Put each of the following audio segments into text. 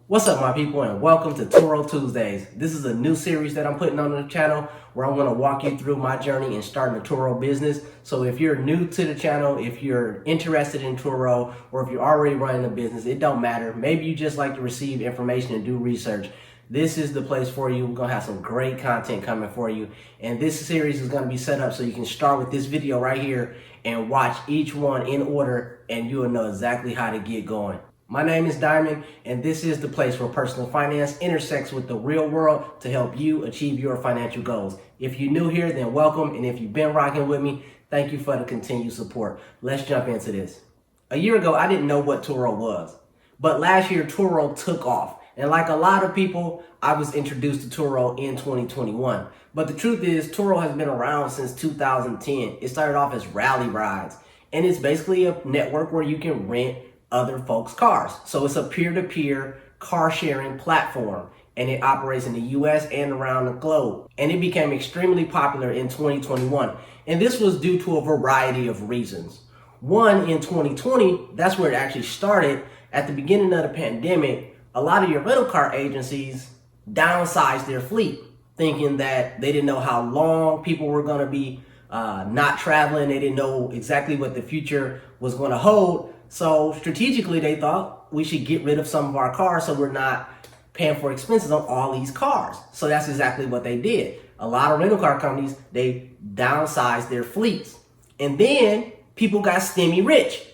What's up, my people, and welcome to Turo Tuesdays. This is a new series that I'm putting on the channel where I'm going to walk you through my journey in starting a Turo business. So if you're new to the channel, if you're interested in Turo, or if you're already running a business, it don't matter. Maybe you just like to receive information and do research. This is the place for you. We're going to have some great content coming for you. And this series is going to be set up so you can start with this video right here and watch each one in order, and you'll know exactly how to get going. My name is Diamond, and this is the place where personal finance intersects with the real world to help you achieve your financial goals. If you're new here, then welcome. And if you've been rocking with me, thank you for the continued support. Let's jump into this. A year ago, I didn't know what Turo was, but last year, Turo took off. And like a lot of people, I was introduced to Turo in 2021. But the truth is, Turo has been around since 2010. It started off as rally rides, and it's basically a network where you can rent other folks' cars. So it's a peer-to-peer car sharing platform, and it operates in the US and around the globe. And it became extremely popular in 2021. And this was due to a variety of reasons. One, in 2020, that's where it actually started. At the beginning of the pandemic, a lot of your rental car agencies downsized their fleet, thinking that they didn't know how long people were going to be not traveling. They didn't know exactly what the future was going to hold. So strategically, they thought we should get rid of some of our cars so we're not paying for expenses on all these cars. So that's exactly what they did. A lot of rental car companies, they downsized their fleets. And then people got stimmy rich.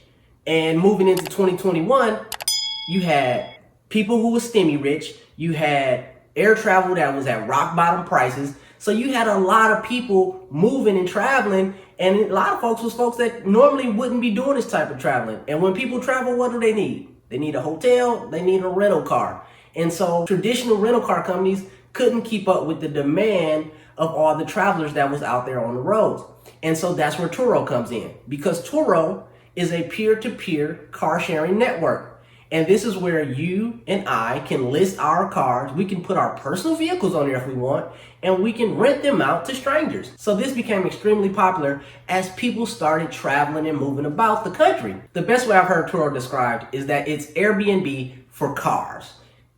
And moving into 2021, you had people who were stimmy rich. You had air travel that was at rock bottom prices. So you had a lot of people moving and traveling, and a lot of folks was folks that normally wouldn't be doing this type of traveling. And when people travel, what do they need? They need a hotel, they need a rental car. And so traditional rental car companies couldn't keep up with the demand of all the travelers that was out there on the roads. And so that's where Turo comes in, because Turo is a peer-to-peer car sharing network. And this is where you and I can list our cars. We can put our personal vehicles on there if we want, and we can rent them out to strangers. So this became extremely popular as people started traveling and moving about the country. The best way I've heard Turo described is that it's Airbnb for cars.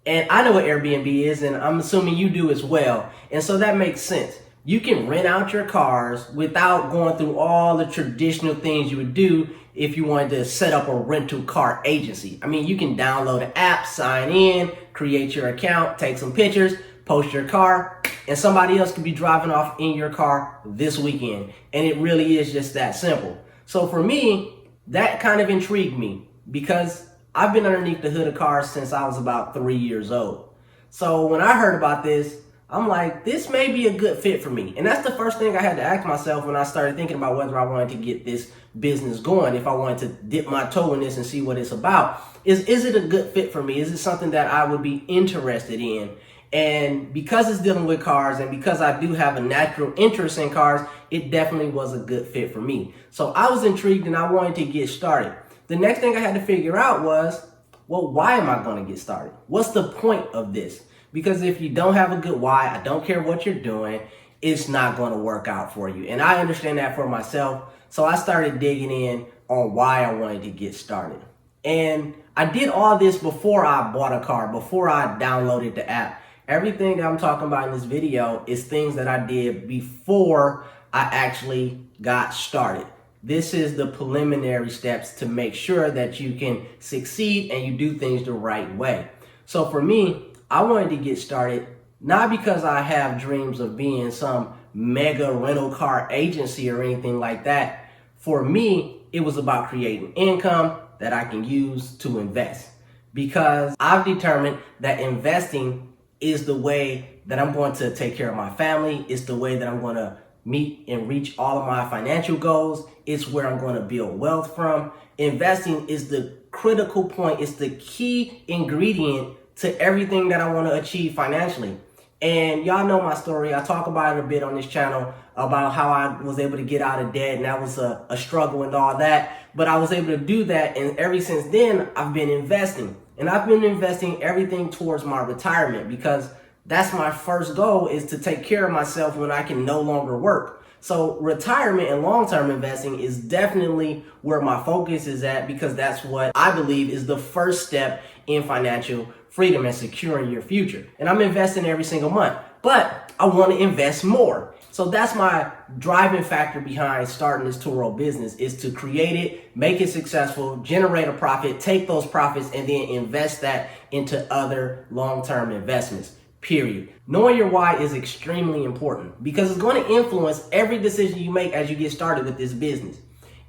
And I know what Airbnb is, and I'm assuming you do as well. And so that makes sense. You can rent out your cars without going through all the traditional things you would do if you wanted to set up a rental car agency. I mean, you can download an app, sign in, create your account, take some pictures, post your car, and somebody else could be driving off in your car this weekend. And it really is just that simple. So for me, that kind of intrigued me because I've been underneath the hood of cars since I was about 3 years old. So when I heard about this, I'm like, this may be a good fit for me. And that's the first thing I had to ask myself when I started thinking about whether I wanted to get this business going, if I wanted to dip my toe in this and see what it's about. Is it a good fit for me? Is it something that I would be interested in? And because it's dealing with cars, and because I do have a natural interest in cars, it definitely was a good fit for me. So I was intrigued and I wanted to get started. The next thing I had to figure out was, well, why am I going to get started? What's the point of this? Because if you don't have a good why, I don't care what you're doing, it's not going to work out for you. And I understand that for myself. So I started digging in on why I wanted to get started. And I did all this before I bought a car, before I downloaded the app. Everything that I'm talking about in this video is things that I did before I actually got started. This is the preliminary steps to make sure that you can succeed and you do things the right way. So for me, I wanted to get started not because I have dreams of being some mega rental car agency or anything like that. For me, it was about creating income that I can use to invest, because I've determined that investing is the way that I'm going to take care of my family. It's the way that I'm going to meet and reach all of my financial goals. It's where I'm going to build wealth from. Investing is the critical point. It's the key ingredient to everything that I want to achieve financially. And y'all know my story. I talk about it a bit on this channel about how I was able to get out of debt, and that was a struggle and all that. But I was able to do that, and ever since then, I've been investing. And I've been investing everything towards my retirement, because that's my first goal, is to take care of myself when I can no longer work. So retirement and long-term investing is definitely where my focus is at, because that's what I believe is the first step in financial freedom and securing your future. And I'm investing every single month, but I want to invest more. So that's my driving factor behind starting this Turo business, is to create it, make it successful, generate a profit, take those profits, and then invest that into other long-term investments, period. Knowing your why is extremely important because it's going to influence every decision you make as you get started with this business.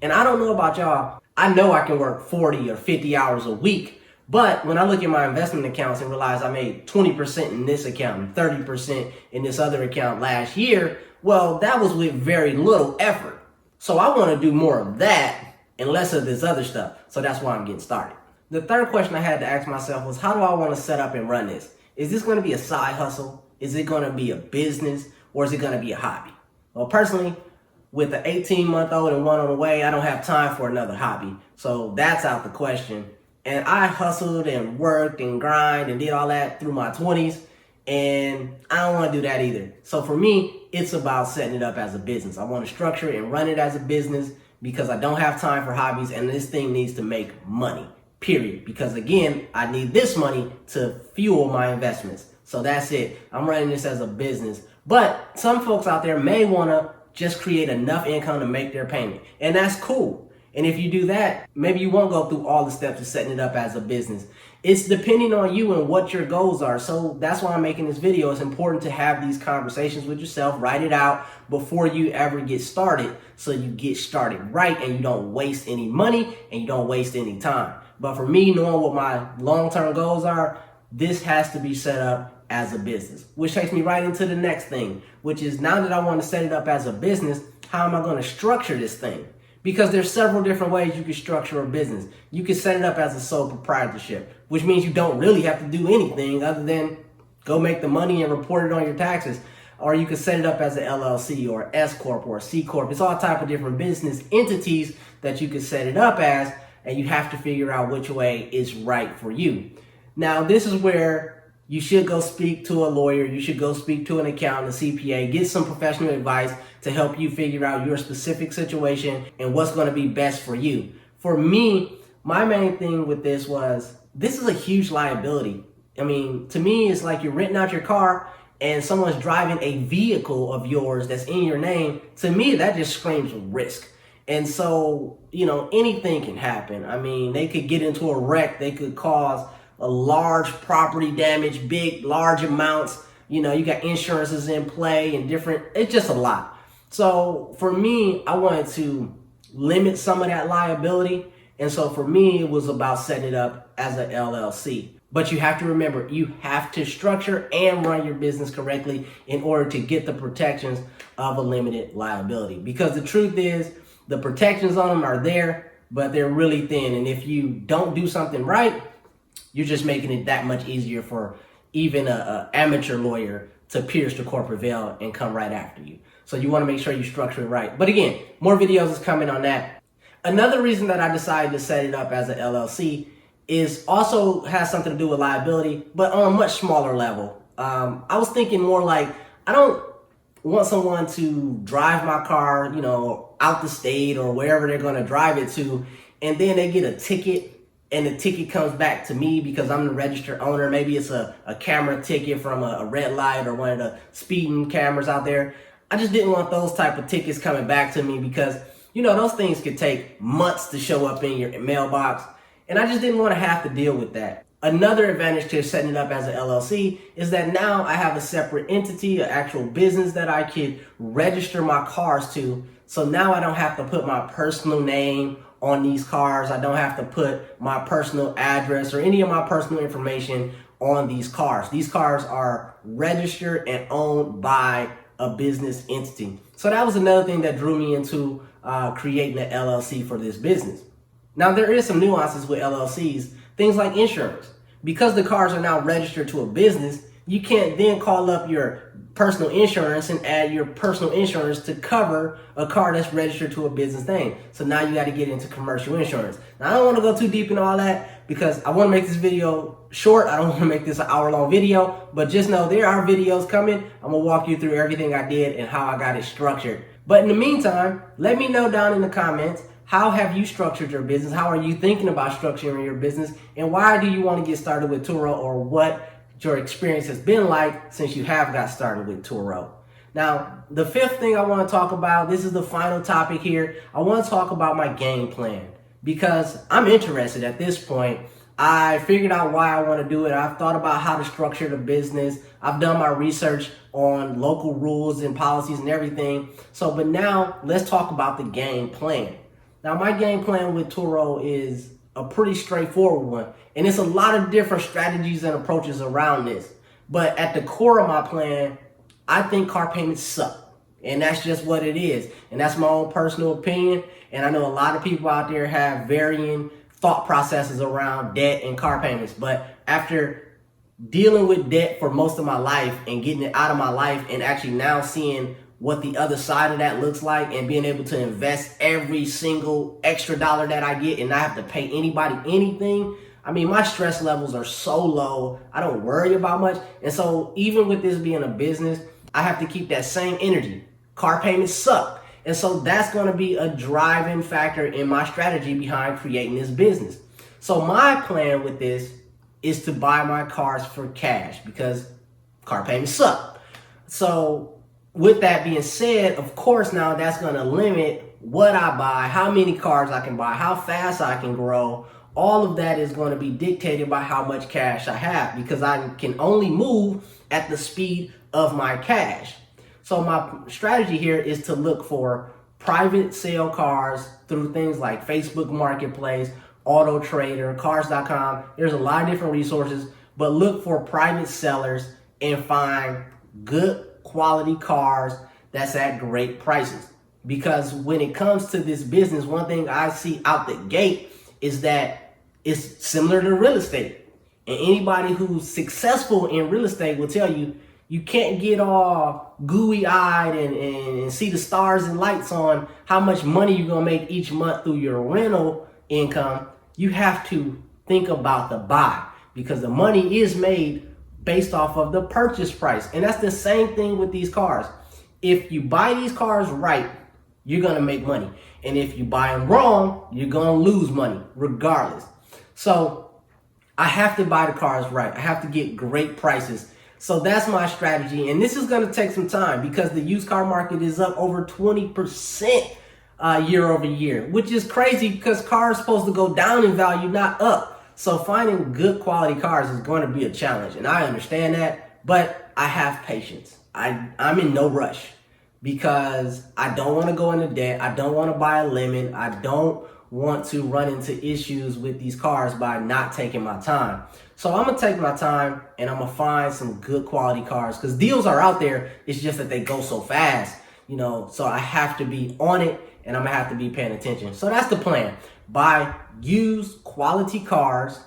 And I don't know about y'all, I know I can work 40 or 50 hours a week, but when I look at my investment accounts and realize I made 20% in this account and 30% in this other account last year, well, that was with very little effort. So I want to do more of that and less of this other stuff. So that's why I'm getting started. The third question I had to ask myself was, how do I want to set up and run this? Is this going to be a side hustle? Is it going to be a business? Or is it going to be a hobby? Well, personally, with an 18-month-old and one on the way, I don't have time for another hobby. So that's out the question. And I hustled and worked and grind and did all that through my 20s. And I don't want to do that either. So for me, it's about setting it up as a business. I want to structure it and run it as a business because I don't have time for hobbies, and this thing needs to make money, period. Because again, I need this money to fuel my investments. So that's it. I'm running this as a business. But some folks out there may want to just create enough income to make their payment. And that's cool. And if you do that, maybe you won't go through all the steps of setting it up as a business. It's depending on you and what your goals are. So that's why I'm making this video. It's important to have these conversations with yourself, write it out before you ever get started, so you get started right and you don't waste any money and you don't waste any time. But for me, knowing what my long-term goals are, this has to be set up as a business, which takes me right into the next thing, which is, now that I want to set it up as a business, how am I going to structure this thing? Because there's several different ways you can structure a business. You can set it up as a sole proprietorship, which means you don't really have to do anything other than go make the money and report it on your taxes. Or you can set it up as an LLC or S Corp or a C Corp. It's all type of different business entities that you can set it up as, and you have to figure out which way is right for you. Now, this is where you should go speak to a lawyer. You should go speak to an accountant, a CPA, get some professional advice to help you figure out your specific situation and what's going to be best for you. For me, my main thing with this was, this is a huge liability. I mean, to me, it's like you're renting out your car and someone's driving a vehicle of yours that's in your name. To me, that just screams risk. And so, anything can happen. I mean, they could get into a wreck. They could cause a large property damage, large amounts. You got insurances in play and it's just a lot. So for me, I wanted to limit some of that liability. And so for me, it was about setting it up as an LLC. But you have to remember, you have to structure and run your business correctly in order to get the protections of a limited liability. Because the truth is, the protections on them are there, but they're really thin. And if you don't do something right, you're just making it that much easier for even an amateur lawyer to pierce the corporate veil and come right after you. So you want to make sure you structure it right. But again, more videos is coming on that. Another reason that I decided to set it up as an LLC is also has something to do with liability, but on a much smaller level. I was thinking more like, I don't want someone to drive my car, out the state or wherever they're going to drive it to, and then they get a ticket and the ticket comes back to me because I'm the registered owner. Maybe it's a camera ticket from a red light or one of the speeding cameras out there. I just didn't want those type of tickets coming back to me because, those things could take months to show up in your mailbox. And I just didn't want to have to deal with that. Another advantage to setting it up as an LLC is that now I have a separate entity, an actual business that I could register my cars to. So now I don't have to put my personal name on these cars. I don't have to put my personal address or any of my personal information on these cars. These cars are registered and owned by a business entity. So that was another thing that drew me into creating an LLC for this business. Now, there is some nuances with LLCs, things like insurance. Because the cars are now registered to a business, you can't then call up your personal insurance and add your personal insurance to cover a car that's registered to a business name. So now you got to get into commercial insurance. Now, I don't want to go too deep into all that because I want to make this video short. I don't want to make this an hour-long video, but just know there are videos coming. I'm going to walk you through everything I did and how I got it structured. But in the meantime, let me know down in the comments, how have you structured your business? How are you thinking about structuring your business? And why do you want to get started with Turo, or what your experience has been like since you have got started with Turo? Now, the fifth thing I want to talk about, this is the final topic here. I want to talk about my game plan, because I'm interested at this point. I figured out why I want to do it. I've thought about how to structure the business. I've done my research on local rules and policies and everything. But now let's talk about the game plan. Now, my game plan with Turo is a pretty straightforward one, and it's a lot of different strategies and approaches around this. But at the core of my plan, I think car payments suck, and that's just what it is. And that's my own personal opinion. And I know a lot of people out there have varying thought processes around debt and car payments. But after dealing with debt for most of my life and getting it out of my life, and actually now seeing what the other side of that looks like, and being able to invest every single extra dollar that I get and not have to pay anybody anything, I mean, my stress levels are so low. I don't worry about much. And so even with this being a business, I have to keep that same energy. Car payments suck. And so that's going to be a driving factor in my strategy behind creating this business. So my plan with this is to buy my cars for cash, because car payments suck. So with that being said, of course, now that's going to limit what I buy, how many cars I can buy, how fast I can grow. All of that is going to be dictated by how much cash I have, because I can only move at the speed of my cash. So my strategy here is to look for private sale cars through things like Facebook Marketplace, Auto Trader, Cars.com. There's a lot of different resources, but look for private sellers and find good quality cars that's at great prices. Because when it comes to this business, one thing I see out the gate is that it's similar to real estate. And anybody who's successful in real estate will tell you, you can't get all gooey-eyed and see the stars and lights on how much money you're going to make each month through your rental income. You have to think about the buy, because the money is made based off of the purchase price. And that's the same thing with these cars. If you buy these cars right, you're going to make money. And if you buy them wrong, you're going to lose money regardless. So I have to buy the cars right. I have to get great prices. So that's my strategy. And this is going to take some time, because the used car market is up over 20% year over year, which is crazy, because cars are supposed to go down in value, not up. So finding good quality cars is going to be a challenge. And I understand that, but I have patience. I'm in no rush, because I don't want to go into debt. I don't want to buy a lemon. I don't want to run into issues with these cars by not taking my time. So I'm going to take my time, and I'm going to find some good quality cars, because deals are out there. It's just that they go so fast, so I have to be on it, and I'm going to have to be paying attention. So that's the plan. Buy used quality cars,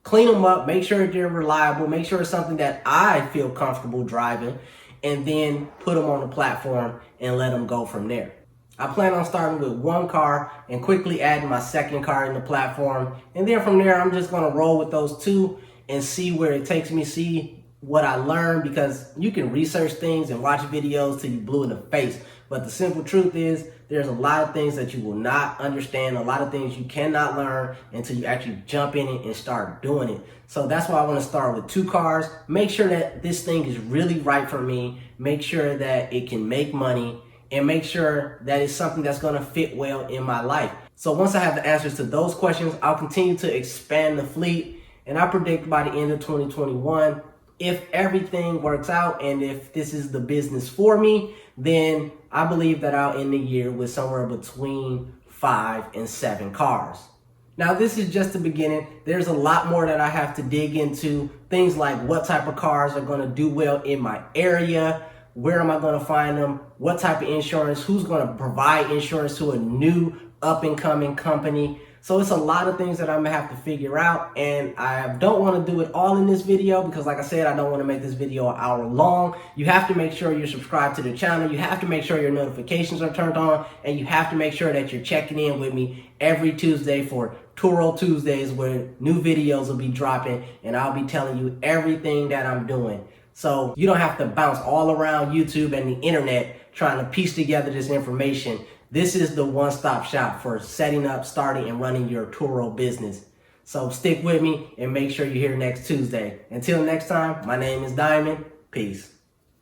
clean them up, make sure they're reliable, make sure it's something that I feel comfortable driving, and then put them on the platform and let them go from there. I plan on starting with one car and quickly adding my second car in the platform. And then from there, I'm just going to roll with those two and see where it takes me, see what I learn, because you can research things and watch videos till you blue in the face. But the simple truth is, there's a lot of things that you will not understand, a lot of things you cannot learn until you actually jump in it and start doing it. So that's why I want to start with two cars. Make sure that this thing is really right for me. Make sure that it can make money, and make sure that it's something that's going to fit well in my life. So once I have the answers to those questions, I'll continue to expand the fleet. And I predict by the end of 2021, if everything works out and if this is the business for me, then I believe that I'll end the year with somewhere between 5 and 7 cars. Now, this is just the beginning. There's a lot more that I have to dig into. Things like what type of cars are going to do well in my area. Where am I going to find them? What type of insurance? Who's going to provide insurance to a new up-and-coming company? So it's a lot of things that I'm going to have to figure out, and I don't want to do it all in this video, because like I said, I don't want to make this video an hour long. You have to make sure you're subscribed to the channel. You have to make sure your notifications are turned on, and you have to make sure that you're checking in with me every Tuesday for Turo Tuesdays, where new videos will be dropping, and I'll be telling you everything that I'm doing. So you don't have to bounce all around YouTube and the internet trying to piece together this information. This is the one-stop shop for setting up, starting, and running your Turo business. So stick with me and make sure you're here next Tuesday. Until next time, my name is Diamond. Peace.